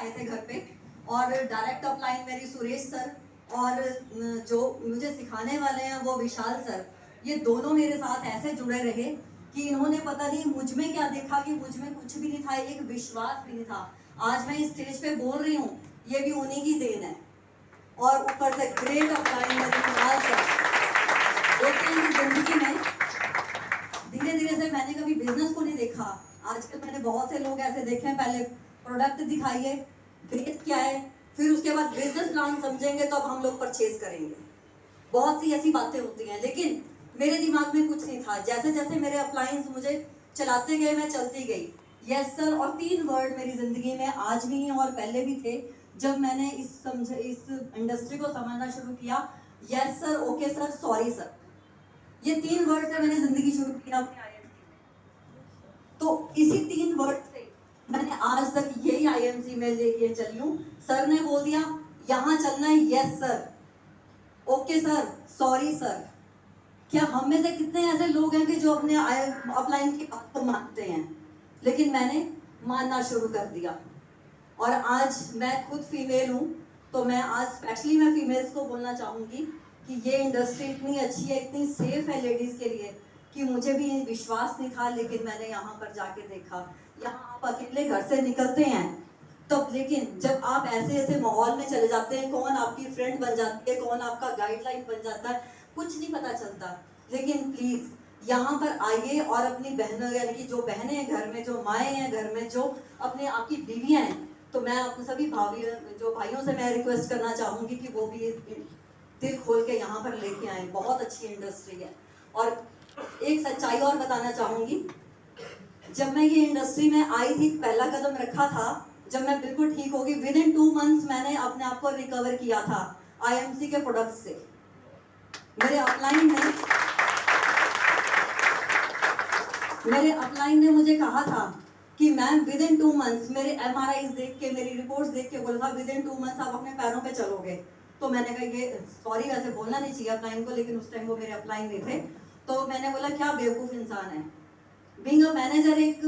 आए थे घर पे, और डायरेक्ट अपलाइन मेरी सुरेश सर और जो मुझे सिखाने वाले हैं वो विशाल सर, ये दोनों मेरे साथ ऐसे जुड़े रहे कि इन्होंने पता नहीं मुझ में क्या देखा कि मुझ में कुछ भी नहीं था, एक विश्वास भी नहीं था। आज मैं इस स्टेज पे बोल रही हूँ, ये भी उन्हीं की देन है। और ऊपर से ग्रेट अपलाइन मेरे विशाल सर। देखते हैं कि जिंदगी में धीरे धीरे से मैंने कभी बिजनेस को नहीं देखा। आजकल मैंने बहुत से लोग ऐसे देखे हैं, पहले प्रोडक्ट दिखाइए, बेस क्या है, फिर उसके बाद बिजनेस प्लान समझेंगे तो अब हम लोग परचेज करेंगे। बहुत सी ऐसी बातें होती हैं, लेकिन मेरे दिमाग में कुछ नहीं था। जैसे जैसे मेरे अप्लायंस मुझे चलाते गए, मैं चलती गई। यस सर और 3 वर्ड मेरी जिंदगी में आज भी हैं और पहले भी थे। जब मैंने इस इंडस्ट्री को समझना शुरू किया, yes sir, okay sir, sorry sir, ये 3 वर्ड से मैंने जिंदगी शुरू किया अपने आईएमसी में। तो इसी 3 वर्ड से मैंने आज तक यही आईएमसी में लेके चली हूँ। सर ने बोल दिया यहाँ चलना है, yes sir, okay sir, sorry sir. क्या हम में से कितने ऐसे लोग हैं कि जो अपने अपलाइन की बात को मानते हैं, लेकिन मैंने मानना शुरू कर दिया। और आज मैं खुद फीमेल हूँ, तो मैं आज स्पेशली मैं फीमेल्स को बोलना चाहूँगी कि ये इंडस्ट्री इतनी अच्छी है, इतनी सेफ है लेडीज़ के लिए कि मुझे भी विश्वास नहीं था, लेकिन मैंने यहाँ पर जाके देखा। यहाँ आप अकेले घर से निकलते हैं तब, लेकिन जब आप ऐसे ऐसे माहौल में चले जाते हैं, कौन आपकी फ्रेंड बन जाती है, कौन आपका गाइडलाइन बन जाता है, कुछ नहीं पता चलता। लेकिन प्लीज़ यहाँ पर आइए और अपनी बहनों, यानी कि जो बहनें हैं घर में, जो माएँ हैं घर में, जो अपने आपकी बीवियाँ हैं, तो मैं आप सभी भाइयों से मैं रिक्वेस्ट करना चाहूँगी कि वो भी दिल खोल के यहाँ पर लेके आए। बहुत अच्छी इंडस्ट्री है। और एक सच्चाई और बताना चाहूँगी, जब मैं ये इंडस्ट्री में आई थी, पहला कदम रखा था, जब मैं बिल्कुल ठीक होगी, विद इन 2 मंथ्स मैंने अपने आप को रिकवर किया था आईएमसी के प्रोडक्ट से। मेरे अपलाइन ने मुझे कहा था कि मैम विद इन 2 मंथ्स, मेरे एमआरआईज देख के, मेरी रिपोर्ट्स देख के बोला था विद इन 2 मंथ्स आप अपने पैरों पे चलोगे। तो मैंने कहा ये सॉरी, वैसे बोलना नहीं चाहिए अपलाइन को, लेकिन उस टाइम वो मेरे अपलाइन नहीं थे। तो मैंने बोला क्या बेवकूफ़ इंसान है, बीइंग अ मैनेजर, एक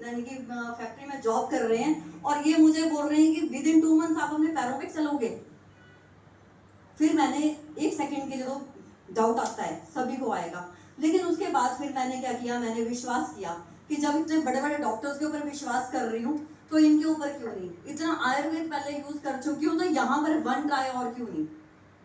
यानी कि फैक्ट्री में जॉब कर रहे हैं और ये मुझे बोल रहे हैं कि विद इन 2 मंथ्स आप अपने पैरों पे चलोगे। फिर मैंने 1 सेकंड के लिए तो डाउट आता है, सभी को आएगा, लेकिन उसके बाद फिर मैंने क्या किया, मैंने विश्वास किया कि जब इतने बड़े बड़े डॉक्टर्स के ऊपर विश्वास कर रही हूँ तो इनके ऊपर क्यों नहीं। इतना आयुर्वेद पहले यूज कर चुकी हूँ, तो यहाँ पर 1 ट्राई और क्यों नहीं,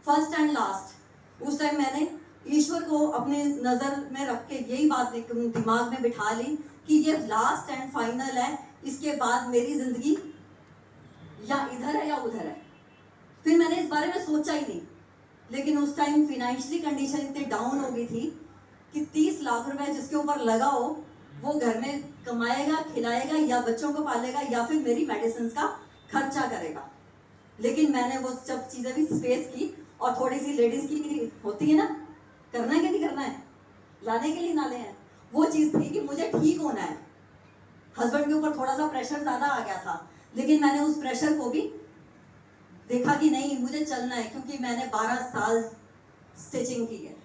फर्स्ट एंड लास्ट। उस टाइम मैंने ईश्वर को अपने नजर में रख के यही बात दिमाग में बिठा ली कि ये लास्ट एंड फाइनल है, इसके बाद मेरी जिंदगी या इधर है या उधर है। फिर मैंने इस बारे में सोचा ही नहीं, लेकिन उस टाइम फाइनेंशियली कंडीशन इतनी डाउन हो गई थी कि 30 लाख रुपए जिसके ऊपर लगा हो, वो घर में कमाएगा, खिलाएगा, या बच्चों को पालेगा, या फिर मेरी मेडिसिन का खर्चा करेगा। लेकिन मैंने वो सब चीज़ें भी फेस की, और थोड़ी सी लेडीज़ की होती है ना, करना है कि नहीं करना है, लाने के लिए नाले हैं, वो चीज़ थी कि मुझे ठीक होना है। हस्बैंड के ऊपर थोड़ा सा प्रेशर ज़्यादा आ गया था, लेकिन मैंने उस प्रेशर को भी देखा कि नहीं, मुझे चलना है, क्योंकि मैंने 12 साल स्टिचिंग की है।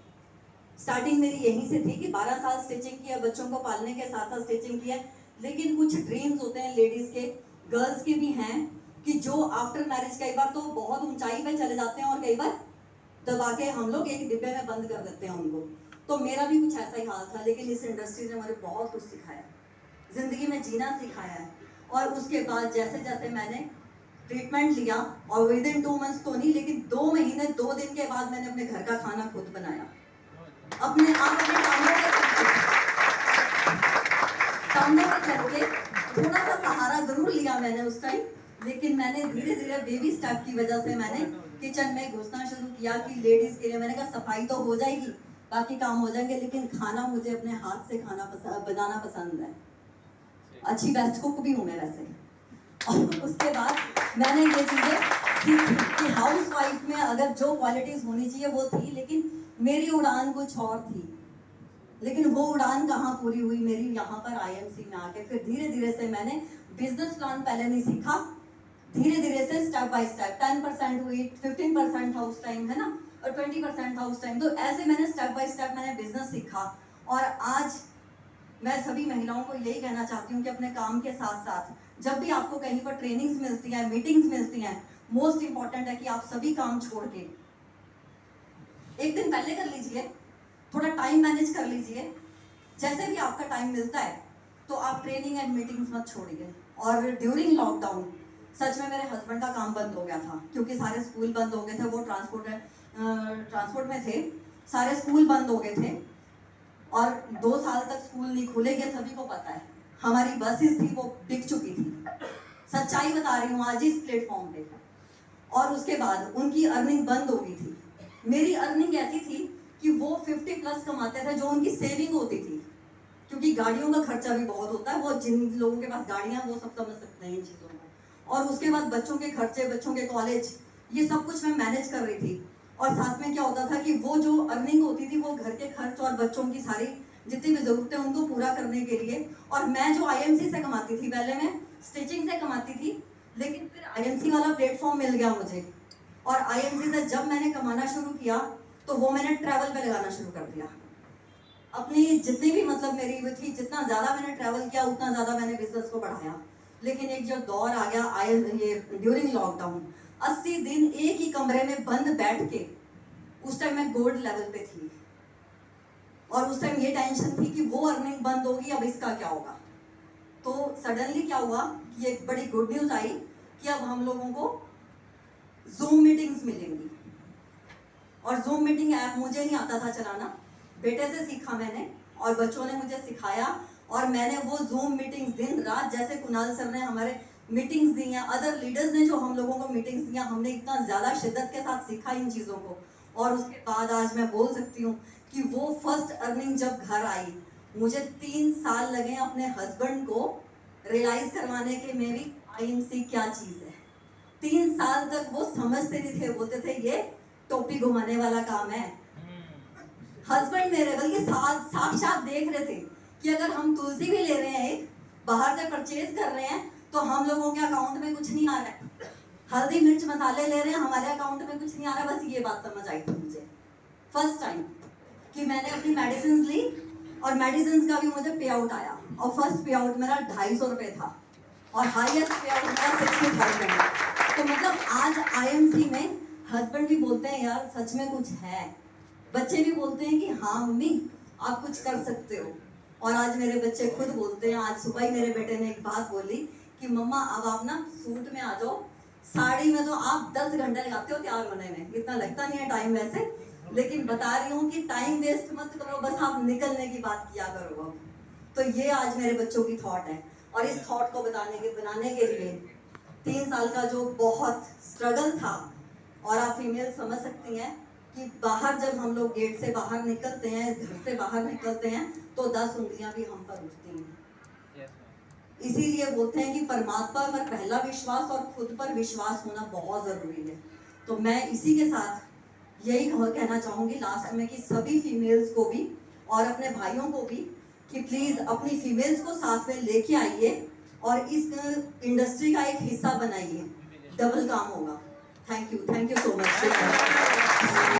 स्टार्टिंग मेरी यहीं से थी कि 12 साल स्टिचिंग किया, बच्चों को पालने के साथ साथ स्टिचिंग किया। लेकिन कुछ ड्रीम्स होते हैं लेडीज़ के, गर्ल्स के भी हैं, कि जो आफ्टर मैरिज कई बार तो बहुत ऊंचाई पे चले जाते हैं और कई बार दबा के हम लोग एक डिब्बे में बंद कर देते हैं उनको। तो मेरा भी कुछ ऐसा ही हाल था, लेकिन इस इंडस्ट्री ने मुझे बहुत कुछ सिखाया, ज़िंदगी में जीना सिखाया है। और उसके बाद जैसे जैसे मैंने ट्रीटमेंट लिया, और विद इन 2 मंथ्स तो नहीं, लेकिन 2 महीने 2 दिन के बाद मैंने अपने घर का खाना खुद बनाया, अपने आप अपने टांगों पे चल के। थोड़ा सा सहारा जरूर लिया मैंने उस टाइम, लेकिन मैंने धीरे धीरे बेबी स्टेप की वजह से मैंने किचन में घुसना शुरू किया कि लेडीज के लिए। मैंने कहा सफाई तो हो जाएगी, बाकी काम हो जाएंगे, लेकिन खाना मुझे अपने हाथ से बनाना पसंद है। अच्छी बेस्ट कुक भी हूँ मैं वैसे। और उसके बाद मैंने ये चीज़ें सीखी कि हाउस वाइफ में अगर जो क्वालिटीज़ होनी चाहिए वो थी, लेकिन मेरी उड़ान कुछ और थी। लेकिन वो उड़ान कहाँ पूरी हुई मेरी, यहाँ पर आईएमसी में आके। फिर धीरे धीरे से मैंने बिजनेस प्लान पहले नहीं सीखा, धीरे धीरे से स्टेप बाय स्टेप 10% हुई, 15% था उस टाइम, है ना, और 20% था उस टाइम। तो ऐसे मैंने स्टेप बाय स्टेप मैंने बिजनेस सीखा। और आज मैं सभी महिलाओं को यही कहना चाहती हूँ कि अपने काम के साथ साथ जब भी आपको कहीं पर ट्रेनिंग्स मिलती हैं, मीटिंग्स मिलती हैं, मोस्ट इंपॉर्टेंट है कि आप सभी काम छोड़ के एक दिन पहले कर लीजिए, थोड़ा टाइम मैनेज कर लीजिए, जैसे भी आपका टाइम मिलता है तो आप ट्रेनिंग एंड मीटिंग्स मत छोड़िए। और ड्यूरिंग लॉकडाउन सच में मेरे हस्बैंड का काम बंद हो गया था, क्योंकि सारे स्कूल बंद हो गए थे, वो ट्रांसपोर्ट में थे, सारे स्कूल बंद हो गए थे और 2 साल तक स्कूल नहीं खुलेंगे, सभी को पता है। हमारी बसेस थी वो बिक चुकी थी, सच्चाई बता रही हूँ आज इस प्लेटफॉर्म पे। और उसके बाद उनकी अर्निंग बंद हो गई थी। मेरी अर्निंग ऐसी थी कि वो 50 प्लस कमाते थे, जो उनकी सेविंग होती थी, क्योंकि गाड़ियों का खर्चा भी बहुत होता है, वो जिन लोगों के पास गाड़ियां वो सब समझ सकते हैं इन चीज़ों को। और उसके बाद बच्चों के खर्चे, बच्चों के कॉलेज, ये सब कुछ मैं मैनेज कर रही थी। और साथ में क्या होता था कि वो जो अर्निंग होती थी वो घर के खर्च और बच्चों की सारी जितनी भी ज़रूरतें उनको पूरा करने के लिए। और मैं जो आईएमसी से कमाती थी, पहले मैं स्टिचिंग से कमाती थी, लेकिन फिर आईएमसी वाला प्लेटफॉर्म मिल गया मुझे। और आईएमसी से जब मैंने कमाना शुरू किया तो वो मैंने ट्रैवल पे लगाना शुरू कर दिया। अपनी जितनी भी मतलब मेरी वो थी, जितना ज़्यादा मैंने ट्रैवल किया उतना ज़्यादा मैंने बिजनेस को बढ़ाया। लेकिन एक जो दौर आ गया ये ड्यूरिंग लॉकडाउन, 80 दिन एक ही कमरे में बंद बैठ के, उस टाइम मैं गोल्ड लेवल पे थी और उस टाइम ये टेंशन थी कि वो अर्निंग बंद होगी, अब इसका क्या होगा। तो सडनली क्या हुआ कि एक बड़ी गुड न्यूज़ आई कि अब हम लोगों को जूम मीटिंग्स मिलेंगी। और जूम मीटिंग ऐप मुझे नहीं आता था चलाना, बेटे से सीखा मैंने और बच्चों ने मुझे सिखाया। और मैंने वो जूम मीटिंग्स दिन रात, जैसे कुणाल सर ने हमारे मीटिंग्स दी हैं, अदर लीडर्स ने जो हम लोगों को मीटिंग्स दिया, हमने इतना ज़्यादा शिद्दत के साथ सीखा इन चीज़ों को। और उसके बाद आज मैं बोल सकती हूँ कि वो फर्स्ट अर्निंग जब घर आई, मुझे 3 साल लगे अपने हस्बैंड को रियलाइज करवाने के मेरी आईएमसी क्या चीज़ है। 3 साल तक वो समझते नहीं थे, बोलते थे ये टोपी घुमाने वाला काम है। हस्बैंड मेरे बल्कि साक्षात देख रहे थे कि अगर हम तुलसी भी ले रहे हैं, एक बाहर से परचेज कर रहे हैं, तो हम लोगों के अकाउंट में कुछ नहीं आ रहा है। हल्दी मिर्च मसाले ले रहे हैं, हमारे अकाउंट में कुछ नहीं आ रहा। बस ये बात समझ आई थी मुझे फर्स्ट टाइम कि मैंने अपनी मेडिसिन ली और मेडिसिन का भी मुझे पे आउट आया। और फर्स्ट पे आउट मेरा 250 रुपये था और हाईएस्ट पे आउट मेरा 60,000। तो मतलब आज आईएमसी में हस्बैंड भी बोलते हैं यार सच में कुछ है, बच्चे भी बोलते हैं कि हाँ मम्मी आप कुछ कर सकते हो। और आज मेरे बच्चे खुद बोलते हैं, आज सुबह ही मेरे बेटे ने एक बात बोली कि मम्मा अब आप ना सूट में आ जाओ, साड़ी में तो आप 10 घंटे लगाते हो तैयार होने में, इतना लगता नहीं है टाइम वैसे, लेकिन बता रही हूँ कि टाइम वेस्ट मत करो, बस आप निकलने की बात किया करो। अब तो ये आज मेरे बच्चों की थॉट है। और इस थॉट को बनाने के लिए 3 साल का जो बहुत स्ट्रगल था। और आप फीमेल समझ सकती हैं कि बाहर जब हम लोग गेट से बाहर निकलते हैं, घर से बाहर निकलते हैं, तो 10 उंगलियां भी हम पर उठती हैं। इसीलिए बोलते हैं कि परमात्मा पर पहला विश्वास और खुद पर विश्वास होना बहुत जरूरी है। तो मैं इसी के साथ यही कहना चाहूंगी लास्ट में कि सभी फीमेल्स को भी और अपने भाइयों को भी कि प्लीज अपनी फीमेल्स को साथ में लेके आइए और इस इंडस्ट्री का एक हिस्सा बनाइए, डबल काम होगा। Thank you so much.